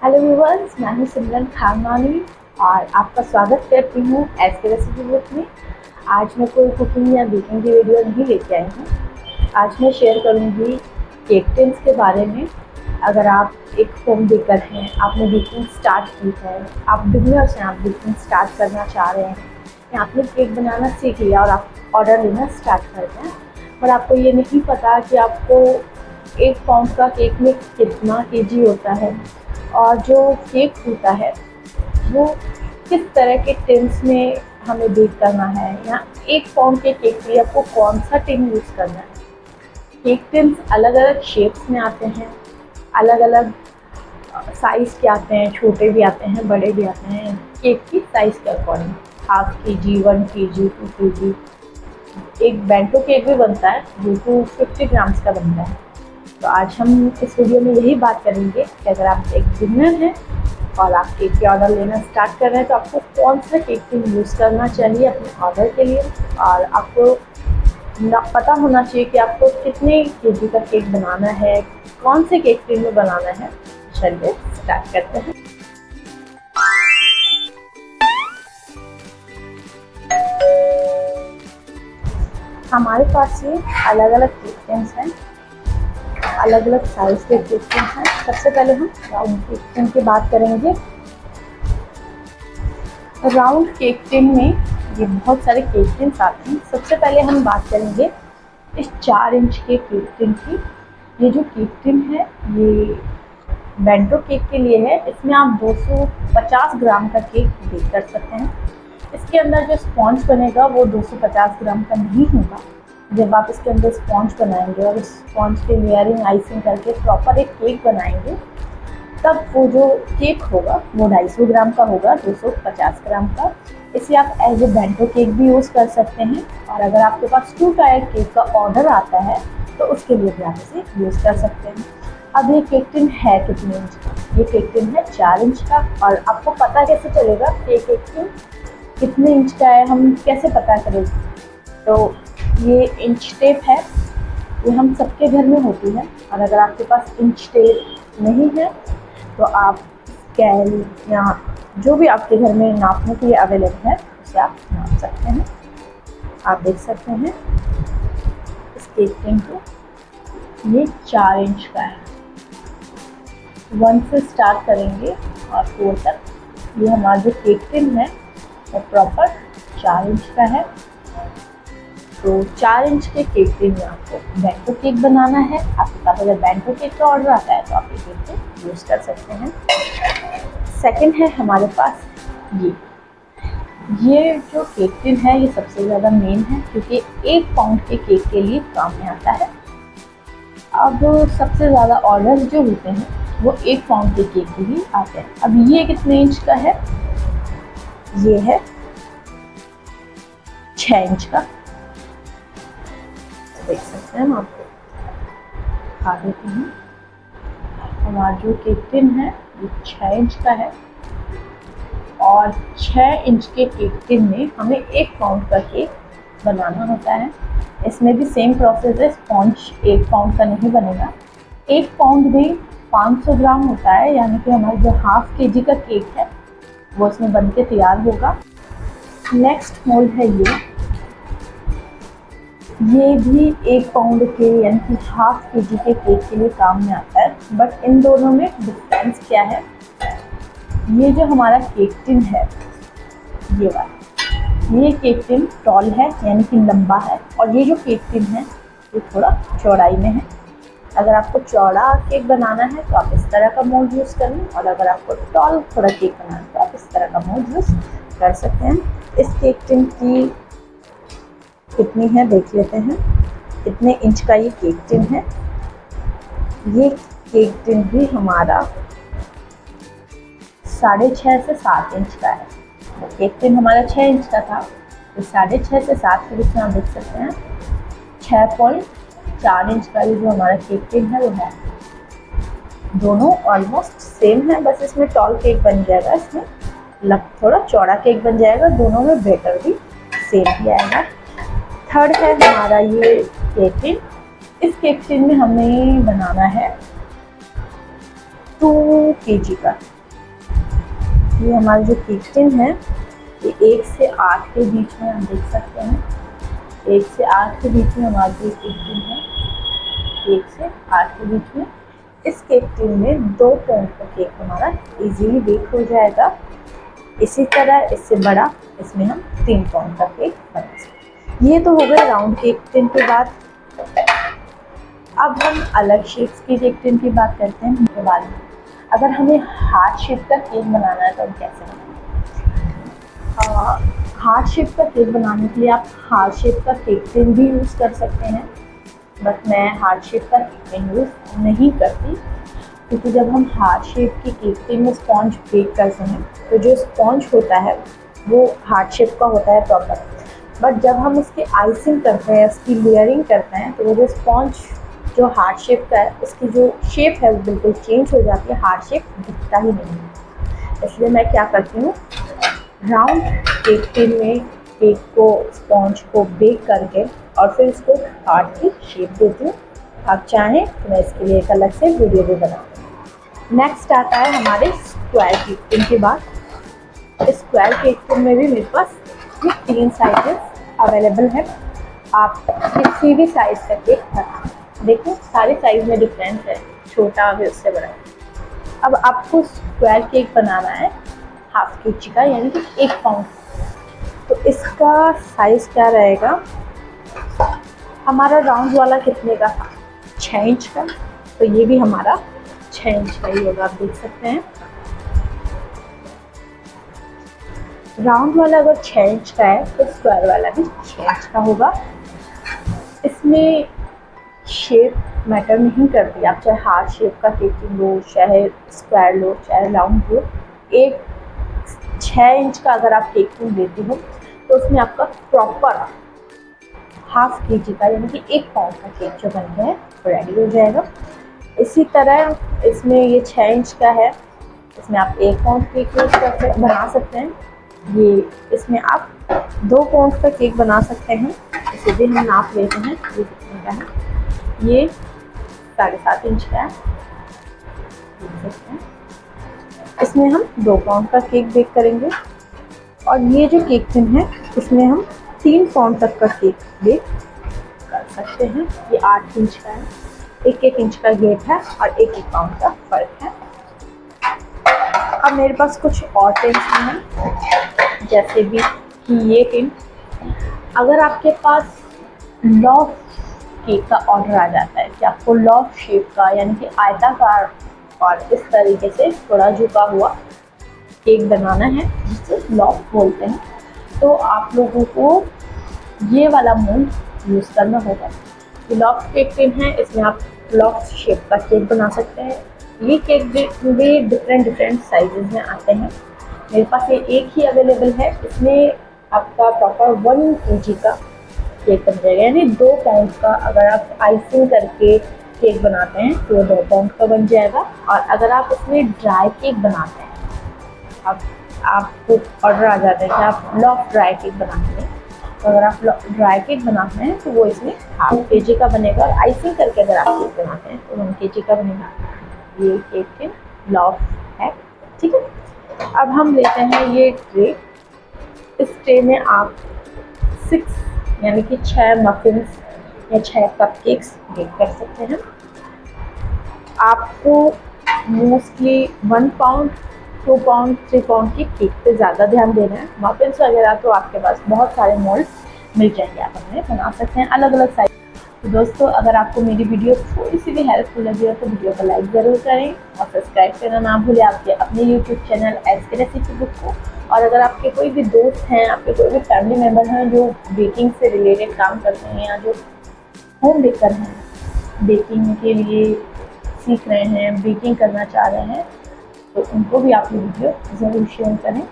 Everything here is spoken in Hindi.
हेलो व्यूअर्स, मैं हूं सिमरन खानवानी और आपका स्वागत करती हूं एस के रेसिपी बुक में। आज मैं कोई कुकिंग या बेकिंग की वीडियो नहीं लेके आई हूं। आज मैं शेयर करूंगी केक टिन्स के बारे में। अगर आप एक होम बेकर हैं, आपने बेकिंग स्टार्ट की है, आप बिगनर्स हैं, आप बेकिंग स्टार्ट करना चाह रहे हैं या आपने केक बनाना सीख लिया और आप ऑर्डर लेना स्टार्ट कर दें, पर आपको ये नहीं पता कि आपको 1 पाउंड का केक में कितना केजी होता है और जो केक होता है वो किस तरह के टिन्स में हमें बेक करना है, या 1 पाउंड के केक के लिए आपको कौन सा टिन यूज़ करना है। केक टिन्स अलग अलग शेप्स में आते हैं, अलग अलग साइज़ के आते हैं, छोटे भी आते हैं, बड़े भी आते हैं, केक की साइज़ के अकॉर्डिंग। 1/2 kg, 1 kg, 2 kg। एक बेंटो केक भी बनता है जो 250 ग्राम्स का बनता है। तो आज हम इस वीडियो में यही बात करेंगे कि अगर आप एक बिगनर हैं और आप केक के ऑर्डर लेना स्टार्ट कर रहे हैं तो आपको कौन सा केक टिन यूज़ करना चाहिए अपने ऑर्डर के लिए, और आपको पता होना चाहिए कि आपको कितने केजी का केक बनाना है, कौन से केक टिन में बनाना है। चलिए स्टार्ट करते हैं। हमारे पास ये अलग अलग केक टिन्स हैं, अलग अलग साइज के केक टिन हैं। सबसे पहले हम राउंड केक टिन की बात करेंगे। राउंड केक टिन में ये बहुत सारे केक टिन्स आते हैं। सबसे पहले हम बात करेंगे इस 4 इंच के केक टिन की। ये जो केक टिन है ये बेंटो केक के लिए है। इसमें आप 250 ग्राम का केक बेक कर सकते हैं। इसके अंदर जो स्पॉन्ज बनेगा वो 250 ग्राम का नहीं होगा। जब आप इसके अंदर स्पॉन्ज बनाएंगे और इस स्पॉन्ज के लेयरिंग आइसिंग करके प्रॉपर एक केक बनाएंगे, तब वो जो केक होगा वो 250 ग्राम का होगा, 250 ग्राम का। इसे आप एज ए बेंटो केक भी यूज़ कर सकते हैं, और अगर आपके पास 2 टायर केक का ऑर्डर आता है तो उसके लिए भी आप इसे यूज़ कर सकते हैं। अब ये केक टिन है कितने इंच का? ये केक टिन है 4 इंच का। और आपको पता कैसे चलेगा कि केक टिन कितने इंच का है, हम कैसे पता करेंगे? तो ये इंच टेप है, ये हम सबके घर में होती है। और अगर आपके पास इंच टेप नहीं है तो आप स्केल या जो भी आपके घर में नापने के लिए अवेलेबल है उसे आप नाप सकते हैं। आप देख सकते हैं इस केक टिन को, ये 4 इंच का है। 1 से स्टार्ट करेंगे और 4 तक। ये हमारा जो केक टिन है वो प्रॉपर 4 इंच का है। तो 4 इंच के केक टिन में आपको बेंटो केक बनाना है। आपके पास अगर बेंटो केक का ऑर्डर आता है तो आप ये केक टिन यूज़ कर सकते हैं। सेकंड है हमारे पास ये जो केक टिन है ये सबसे ज़्यादा मेन है, क्योंकि 1 पाउंड के केक के लिए काम में आता है। अब सबसे ज़्यादा ऑर्डर जो होते हैं वो 1 पाउंड के केक के ही आते हैं। अब ये कितने इंच का है? ये है 6 इंच का। देख सकते हैं, हम आपको दिखा देती हूँ। हमारा जो केक टिन है ये 6 इंच का है, और 6 इंच के केक टिन में हमें 1 पाउंड का केक बनाना होता है। इसमें भी सेम प्रोसेस है, स्पॉन्ज 1 पाउंड का नहीं बनेगा। 1 पाउंड में 500 ग्राम होता है, यानी कि हमारा जो 1/2 kg का केक है वो इसमें बन के तैयार होगा। नेक्स्ट मोल्ड है ये भी 1 पाउंड के यानी कि 1/2 kg के केक के लिए काम में आता है। बट इन दोनों में डिफरेंस क्या है? ये जो हमारा केक टिन है ये वाला, ये केक टिन टॉल है यानी कि लंबा है, और ये जो केक टिन है ये थोड़ा चौड़ाई में है। अगर आपको चौड़ा केक बनाना है तो आप इस तरह का मोल्ड यूज़ करें, और अगर आपको टॉल थोड़ा केक बनाना है तो आप इस तरह का मोल्ड यूज़ कर सकते हैं। इस केक टिन की कितनी है देख लेते हैं। कितने इंच का ये केक टिन है? ये केक टिन भी हमारा 6.5 से 7 इंच का है। केक टिन हमारा 6 इंच का था, तो 6.5 से 7 के बीच में आप देख सकते हैं 6.4 इंच का ये जो हमारा केक टिन है वो है। दोनों ऑलमोस्ट सेम है, बस इसमें टॉल केक बन जाएगा, इसमें थोड़ा चौड़ा केक बन जाएगा। दोनों में बेटर भी सेम ही आएगा। थर्ड है हमारा ये केक टिन। इस केक टिन में हमें बनाना है kg का। ये हमारा जो केक टिन है ये 1 से 8 के बीच में हम देख सकते हैं। 1 से 8 के बीच में हमारा जो केक टिन है, 1 से 8 के बीच में। इस केक टिन में 2 पाउंड का केक हमारा इजीली बेक हो जाएगा। इसी तरह इससे बड़ा इसमें हम 3 पाउंड का केक बना सकते हैं। ये तो हो गए राउंड केक टिन के बाद। अब हम अलग शेप्स की केक टिन की बात करते हैं उनके बाद में। अगर हमें हार्ट शेप का केक बनाना है तो हम कैसे बनाएंगे? हार्ट शेप का केक बनाने के लिए आप हार्ट शेप का केक टिन भी यूज़ कर सकते हैं, बट मैं हार्ट शेप का केक टिन यूज़ नहीं करती, क्योंकि जब हम हार्ट शेप की केक टिन में स्पॉन्ज बेक करते हैं तो जो स्पॉन्ज होता है वो हार्ट शेप का होता है प्रॉपर, बट जब हम उसकी आइसिंग करते हैं, उसकी लेयरिंग करते हैं, तो वो जो स्पॉन्ज जो हार्ट शेप का है उसकी जो शेप है वो बिल्कुल चेंज हो जाती है, हार्ट शेप दिखता ही नहीं है। इसलिए मैं क्या करती हूँ, राउंड केक टिन में केक को स्पॉन्ज को बेक करके और फिर इसको हार्ट की शेप देती हूँ। आप चाहें तो मैं इसके लिए एक अलग से वीडियो भी बनाती हूँ। नेक्स्ट आता है हमारे स्क्वायर केक टिन की बात। इस स्क्वायर केक टिन में भी मेरे पास ये 3 साइजेस अवेलेबल है। आप किसी भी साइज का केक बना, देखो सारे साइज में डिफरेंस है, छोटा भी उससे बड़ा। अब आपको स्क्वायर केक बनाना है हाफ kg का, यानी कि 1 पाउंड। तो इसका साइज क्या रहेगा? हमारा राउंड वाला कितने का था? 6 इंच का, तो ये भी हमारा 6 इंच का ही होगा। आप देख सकते हैं राउंड वाला अगर 6 इंच का है तो स्क्वायर वाला भी 6 इंच का होगा। इसमें शेप मैटर नहीं करती, आप चाहे हार्ट शेप का केक लो, चाहे स्क्वायर लो, चाहे राउंड लो। एक 6 इंच का अगर आप केक टिन लेती हो तो उसमें आपका प्रॉपर हाफ kg का यानी कि 1 पाउंड का केक जो बन गया है वो रेडी हो जाएगा। इसी तरह इसमें ये 6 इंच का है, इसमें आप 1 पाउंड केक बना सकते हैं। ये इसमें आप 2 पाउंड का केक बना सकते हैं। इसे भी हम नाप लेते हैं, ये कितने का है। ये 7.5 इंच का है, देख सकते हैं। इसमें हम 2 पाउंड का केक बेक करेंगे। और ये जो केक टिन है इसमें हम 3 पाउंड तक का केक बेक कर सकते हैं। ये 8 इंच का है, 1-1 इंच का गैप है और 1-1 पाउंड का फ़र्क है। अब मेरे पास कुछ और टिन्स हैं, जैसे भी कि ये टिन। अगर आपके पास लॉफ केक का ऑर्डर आ जाता है कि आपको लॉफ शेप का यानी कि आयताकार और इस तरीके से थोड़ा झुका हुआ केक बनाना है, जिसे लॉफ बोलते हैं, तो आप लोगों को ये वाला मोल्ड यूज़ करना होगा। ये लॉफ केक टिन है, इसमें आप लॉफ शेप का केक बना सकते हैं। ये केक भी डिफरेंट साइजेस में आते हैं। मेरे पास ये एक ही अवेलेबल है, इसमें आपका प्रॉपर 1 kg का केक बन जाएगा, यानी 2 पाउंड का। अगर आप आइसिंग करके केक बनाते हैं तो 2 पाउंड का बन जाएगा। और अगर आप इसमें ड्राई केक बनाते हैं, अब आपको ऑर्डर आ जाता है कि आप लॉफ ड्राई केक बनाते हैं, तो अगर आप ड्राई केक बनाते हैं तो वो इसमें ½ kg का बनेगा। और आइसिंग करके अगर आप केक बनाते हैं तो 1 kg का बनेगा। ये केक टिन लॉफ है, ठीक है। अब हम लेते हैं ये ट्रे। इस ट्रे में आप 6 यानी कि 6 मफिन्स या 6 कपकेक्स बेक कर सकते हैं। आपको मोस्टली 1 पाउंड, 2 पाउंड, 3 पाउंड की केक पे ज़्यादा ध्यान देना है। मफिन्स वगैरह तो आपके पास बहुत सारे मोल्ड्स मिल जाएंगे, आप अपने बना सकते हैं अलग अलग साइज। तो दोस्तों, अगर आपको मेरी वीडियो थोड़ी सी भी हेल्पफुल लगी हो तो वीडियो को लाइक ज़रूर करें और सब्सक्राइब करना ना भूलें आपके अपने YouTube channel SK recipe book को। और अगर आपके कोई भी दोस्त हैं, आपके कोई भी फैमिली मेम्बर हैं जो बेकिंग से रिलेटेड काम करते हैं या जो होम बेकर हैं, बेकिंग के लिए सीख रहे हैं, बेकिंग करना चाह रहे हैं, तो उनको भी आप ये वीडियो ज़रूर शेयर करें।